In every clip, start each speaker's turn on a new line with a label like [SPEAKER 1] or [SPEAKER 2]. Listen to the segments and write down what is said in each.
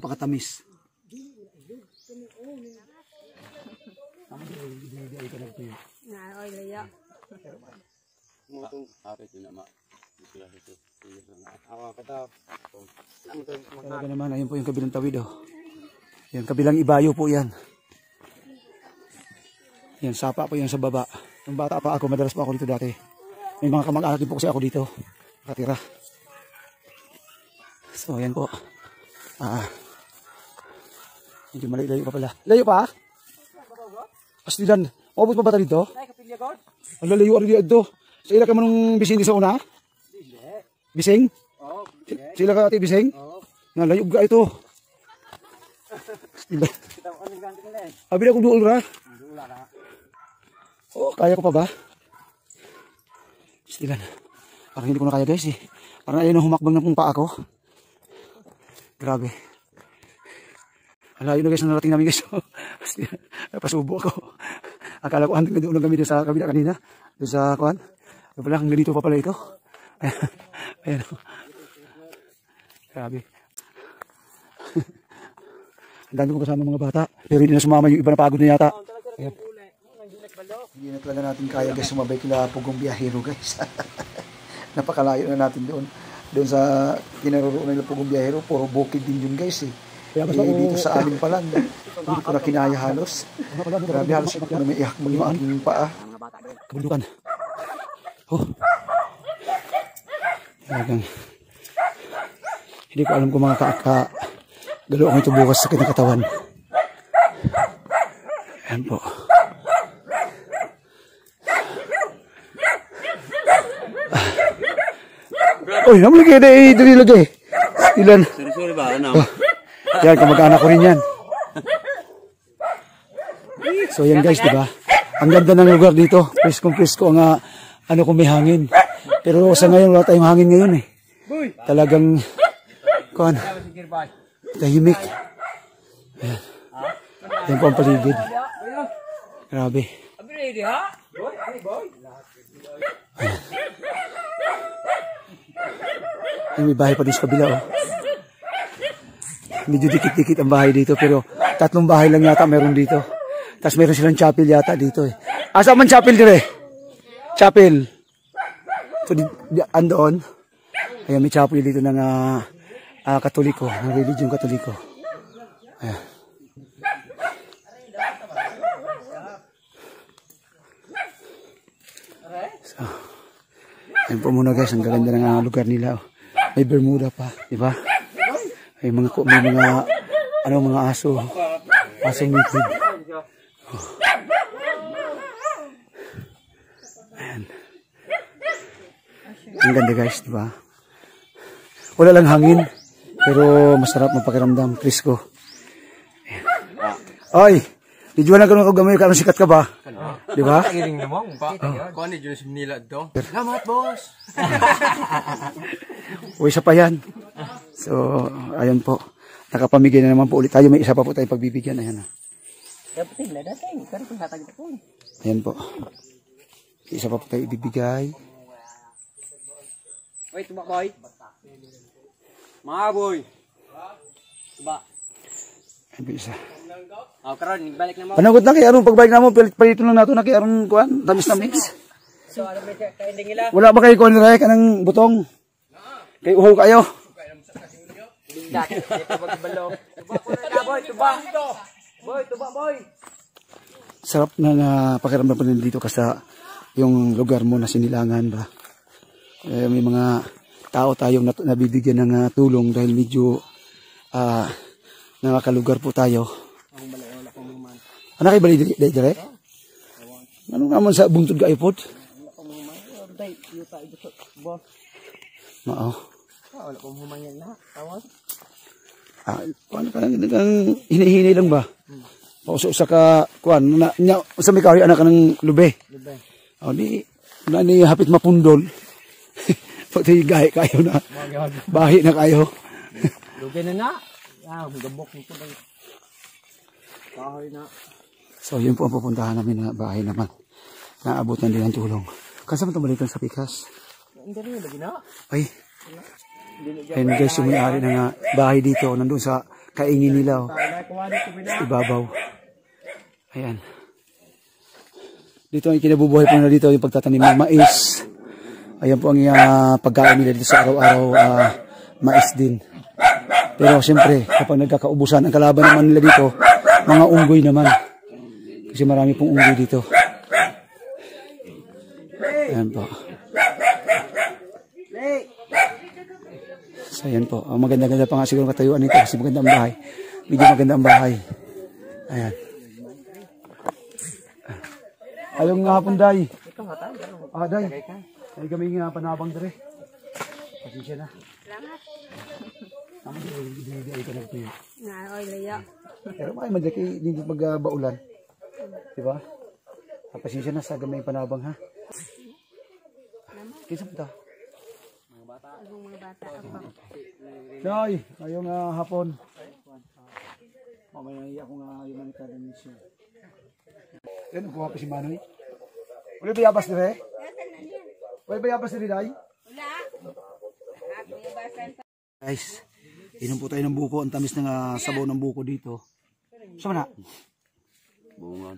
[SPEAKER 1] napakatamis. Talaga naman, ayun po yung kabilang tawid oh. Yan, kabilang ibayo po yan. Yan, sapa po yan sa baba. Nung bata pa ako, madalas pa ako dito dati. May mga kamag-anak din po kasi ako dito nakatira. So yan po. Hindi malayo pa pala. Layo pa? Astilan, mabot pa ba tayo dito? Ang lalayo rin dito. Sa ila ka manong bising sa una? Bising? Oo. Sila ka ati bising? Oo. Nalayo ga ito. Abi ako duol ra. Oh, kaya ko pa ba? Astilan. Parang hindi ko na kaya guys eh. Parang ayun na humakbang na pong paa ko. Grabe. Alayo na guys, narating namin guys. Pasubo ako. Akala ko hanggang doon lang kami sa kabila kanina. Doon sa kuhan. Doon pala, hanggang dito pa pala ito. Ayan. Grabe. Ang dami ko kasama mga bata. Pero hindi na sumama yung iba na pagod na yata. Ayan. Hindi na talaga natin kaya guys sumabay kila Pugong Biyahero guys. Napakalayo na natin doon. Doon sa kinaroroonan nila Pugong Biyahero, puro bukid din yun guys eh. Dito sa amin pa lang, hindi ko na kinaya halos. Grabe halos ako na may iyak mag-imaan yung paa. Kabundukan. Oh. Talagang. Hindi ko alam kung mga galo ako ito bukas sa kinakatawan. Ayan po. Uy, naman lagi na dali lagi. Ilan?
[SPEAKER 2] Sorry ba? Ano?
[SPEAKER 1] Yan, kamag-anak ko rin yan. So yan guys, diba? Ang ganda ng lugar dito. Presko ang ano kung may hangin. Pero sa ngayon, wala tayong hangin ngayon eh. Talagang, kuhan, tahimik. Ayan. Yan po ang paligid. Grabe. Ayan. May bahay pa din sa kabila oh. Medyo dikit-dikit ang bahay dito pero 3 bahay lang yata meron dito. Tapos meron silang chapel yata dito eh. Asa man chapel dire? Chapel. So andoon. Ayan, may chapel dito ng Katoliko, ng religion Katoliko. Ayan. So, ayan po muna guys, ang gaganda ng lugar nila oh. May Bermuda pa, di ba? May mga mga aso. Asong mitid. Oh. Ayan. Ang ganda guys, di ba? Wala lang hangin, pero masarap magpakiramdam, presko. Oy, di jual na ka gamay ka, sikat ka ba? Di ba?
[SPEAKER 2] Iring na mo, pa. Kuan ni Jones Manila do. Salamat, boss.
[SPEAKER 1] Uy, isa pa yan. So, ayun po. Nakapamigay na naman po ulit tayo. May isa pa po tayong pagbibigyan. Ayan. Ayan po. Isa pa po tayo ibibigay.
[SPEAKER 2] Wait, tuba boy. Mga boy. Tuba.
[SPEAKER 1] Ayan po isa.
[SPEAKER 2] Karon, balik na mo.
[SPEAKER 1] Panagot na kay Aron. Pagbalik na mo, palito lang nato na kay Aron kuhan. Tamis na mix.
[SPEAKER 2] So, ano ba kainding nila?
[SPEAKER 1] Wala ba kayo kuhan nila kanang butong? Kay uhaw kayo. Sarap na pakiramdam pa rin dito kasi yung lugar mo na sinilangan ba. May mga tao tayong nabibigyan ng tulong dahil medyo nakakalugar po tayo. Ano kayo bali dire? Ano naman sa bungtod ka ipod? Mao.
[SPEAKER 2] Wala kong humanyan na. Tawag.
[SPEAKER 1] Paano ka lang hinihinay lang ba? Pauso sa ka kuan na sa may kahoy anak ng lube.
[SPEAKER 2] Lube.
[SPEAKER 1] Oh ni hapit mapundol. Pati gahi kayo na. Bahi na kayo.
[SPEAKER 2] Lube na. Gabok nito lang. Kahoy na.
[SPEAKER 1] So yun po ang pupuntahan namin na bahay naman. Naabutan din ang tulong. Kasi man tumalikan sa pikas.
[SPEAKER 2] Hindi rin lagi na.
[SPEAKER 1] Ay. Ayun guys, yung may-ari ng bahay dito, nandun sa kaingin nila. Oh. Ibabaw. Ayan. Dito ang kinabubuhay po na dito yung pagtatanim ng mais. Ayan po ang pagkain nila dito sa araw-araw, mais din. Pero siyempre, kapag nagkakaubusan, ang kalaban naman nila dito, mga unggoy naman. Kasi marami pong unggoy dito. Ayan po. So ayan po. Maganda-ganda pa nga siguro katayuan nito kasi maganda ang bahay. Medyo maganda ang bahay. Ayan. Ayong nga hapon, Day. Day. Ay kami nga panabang dere. Pasensya na.
[SPEAKER 3] Salamat.
[SPEAKER 1] Tama din ay kanang tuyo.
[SPEAKER 3] Na oy layo.
[SPEAKER 1] Pero may madaki hindi magbaulan. Di ba? Pasensya na sa gamay panabang ha. Kinsa ta?
[SPEAKER 3] Mga bata ako.
[SPEAKER 1] Day, ayong hapon. Mamaya ako nga yung manita ng misyo. Yan, kuha pa si Manoy. Wala ba yabas dire? Wala ba yabas dire, Day?
[SPEAKER 3] Wala.
[SPEAKER 1] Guys, inom po tayo ng buko. Ang tamis ng sabaw ng buko dito. Saan na?
[SPEAKER 2] Bungan.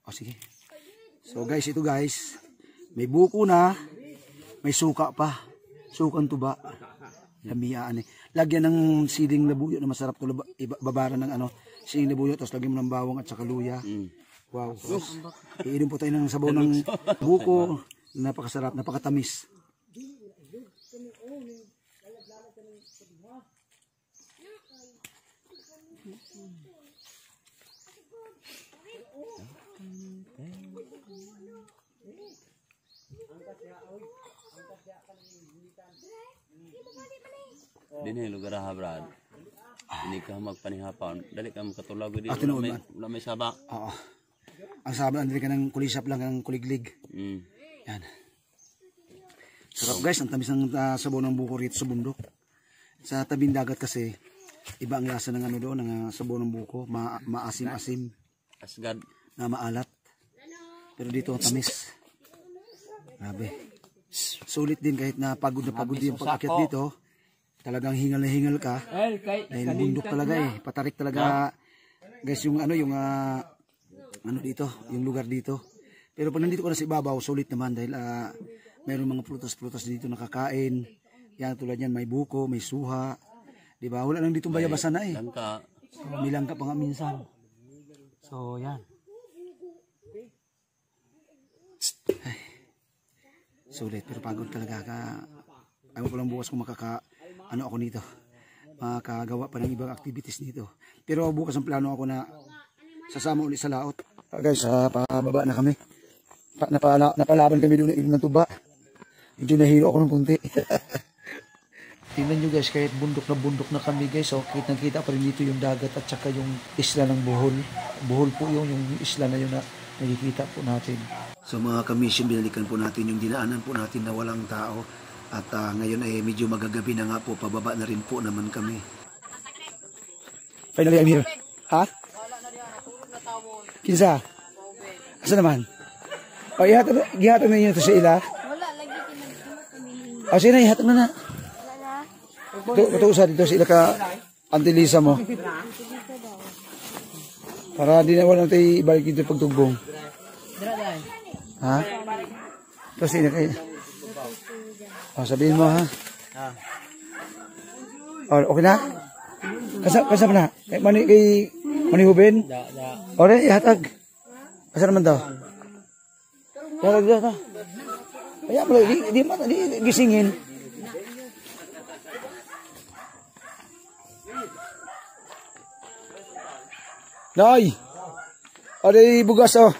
[SPEAKER 1] O sige. So guys, ito guys. May buko na. May suka pa. Sukang tuba. Lamiyaan eh. Lagyan ng siling labuyo na masarap to. Babara ng siling labuyo. Tapos lagyan mo ng bawang at saka luya. Wow. Iinom po tayo ng sabaw ng buko. Napakasarap, napakatamis.
[SPEAKER 2] Dini lugar ha, Brad. Hindi ka magpanihapon. Dali ka makatulog dito. Wala may saba.
[SPEAKER 1] Oo. Ang saba, hindi ka ng kulisap lang, ang kuliglig. Yan. Sarap guys, ang tamis ng sabaw ng buko rito sa bundok. Sa tabing dagat kasi, iba ang lasa ng doon, ng sabaw ng buko. Maasim-asim.
[SPEAKER 2] Asgad.
[SPEAKER 1] Na maalat. Pero dito, tamis. Grabe. Sulit din kahit na pagod din yung pag-akyat dito. Talagang hingal na hingal ka. Dahil bundok talaga eh. Patarik talaga. Guys, yung dito, yung lugar dito. Pero pag nandito ka na sa ibabaw, sulit naman dahil mayroon mga prutas-prutas dito nakakain. Yan, tulad yan, may buko, may suha. Diba? Wala lang dito bayabasan na eh.
[SPEAKER 2] Langka.
[SPEAKER 1] May langka pa nga minsan. So, yan. Ay. Sulit, pero pagod talaga ka. Ayaw ko lang bukas kung ako nito. Makagawa pa ng ibang activities nito. Pero bukas ang plano ako na sasama ulit sa laot. Guys, pababa na kami. Napalaban kami doon ng tuba. Medyo nahilo ako ng kunti. Tingnan nyo guys, kahit bundok na kami guys. So, kitang-kita pa rin dito yung dagat at saka yung isla ng Bohol. Bohol po yung isla na yun na nakikita po natin. So mga kamisyon, binalikan po natin yung dinaanan po natin na walang tao. At ngayon ay medyo magagabi na nga po, pababa na rin po naman kami. Finally, I'm here. Ha? Kinsa? Asa naman? O, ihatag na niyo ito sa ila?
[SPEAKER 3] Wala lagi tinagsumat kami.
[SPEAKER 1] O, sige na, ihatag na na.
[SPEAKER 3] Wala.
[SPEAKER 1] Katuusa dito sa ila ka antilisa mo. Para di na walang tayo ibalik dito pagtugbong. Ha? Tapos ina kayo. O, sabihin mo ha. O, okay na? Kasama na? Kay Manihubin? O, rin, ihatag. Asa naman daw? Ihatag. Kaya mo, di gisingin. Nay! O, di bugas o.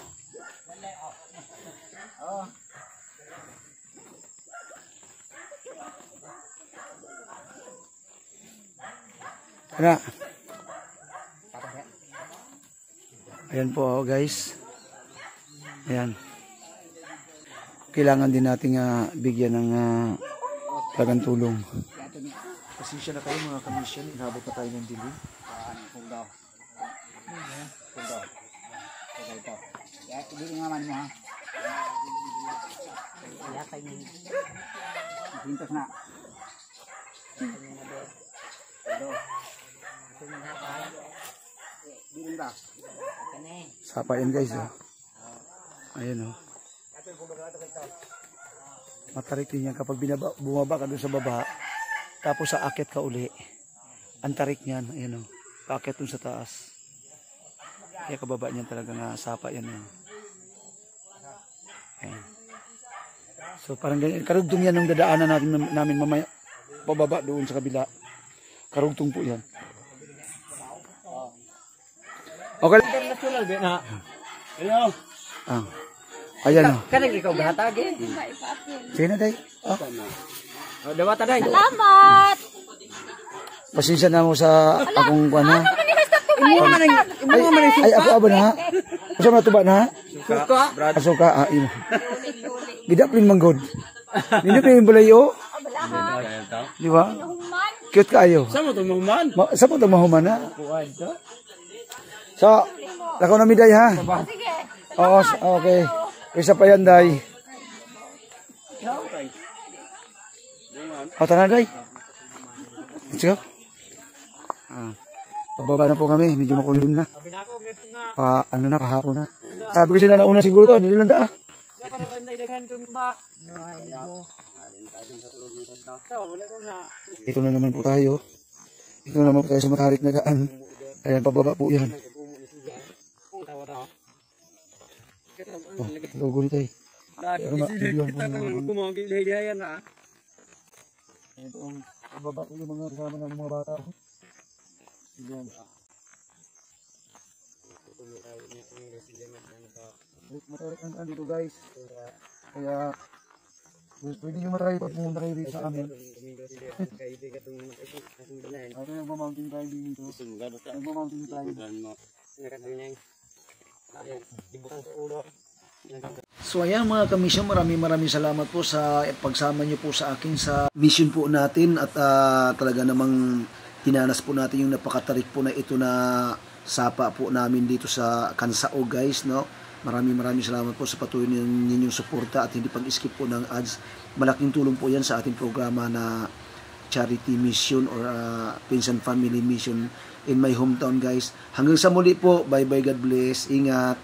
[SPEAKER 1] Ayan po guys. Ayan. Kailangan din nating bigyan ng talagang tulong. Pasensya na kayo mga kamisyon. Inabot na tayo ng dilim. Kung daw. Hindi naman mo ha. Kaya kayo. Hintas na. Sapa yan guys. Oh. Ayan oh. Matarik din yan kapag bumaba ka doon sa baba. Tapos sa akit ka uli. Ang tarik niyan. Ayan oh. Paakit doon sa taas. Kaya kababa niyan talaga na sapa yan. Oh. Ayan. So parang ganyan. Karugtong yan ng dadaanan namin mamaya. Pababa doon sa kabila. Karugtong po yan. Okay.
[SPEAKER 4] International ba na? Hello.
[SPEAKER 1] Ah. Ayan o.
[SPEAKER 4] Kanang ikaw bahatagi.
[SPEAKER 1] Sige na, day. Oh.
[SPEAKER 4] Oh, dawata day.
[SPEAKER 3] Salamat!
[SPEAKER 1] Pasensya na mo sa akong kuwan ha.
[SPEAKER 3] Ano
[SPEAKER 1] Ay, ako aba na. Asa mo tuba na?
[SPEAKER 4] Suka. Brad.
[SPEAKER 1] Asuka. Ah, imo. Gidaplin manggod. Hindi pa yung balayo. Di ba? Cute kaayo.
[SPEAKER 4] Sa mo to mahuman?
[SPEAKER 1] Sa po ito mahuman ha?
[SPEAKER 4] Kuwan to.
[SPEAKER 1] So, lakaw na miday ha.
[SPEAKER 3] Sige.
[SPEAKER 1] Oo, okay. Isa pa yan, day. O, tara, day. Let's go. Ah. Pababa na po kami. Medyo makulim na. Ano na, pahapon na. Sabi ko sila na una siguro to. Hindi lang da. Ito na naman po tayo. Ito na naman po tayo sa matarik na daan. Ayan, pababa po yan. Oh, logo nito eh. Pero ma-videoan po naman. Ito ang pababa po yung mga kasama ng mga bata. Ayan. Matarik ang dito guys. Kaya pwede nyo matry pag pumunta kayo dito sa amin. Ito yung mountain climbing dito. Yung mountain climbing. So ayan mga kamisyon, maraming salamat po sa pagsama nyo po sa akin sa mission po natin at talaga namang tinanas po natin yung napakatarik po na ito na sapa po namin dito sa Kansao guys, no? Maraming salamat po sa patuloy ninyong suporta at hindi pag-skip po ng ads. Malaking tulong po yan sa ating programa na charity mission or Pinsan Family Mission in my hometown guys. Hanggang sa muli po, bye bye, God bless, ingat.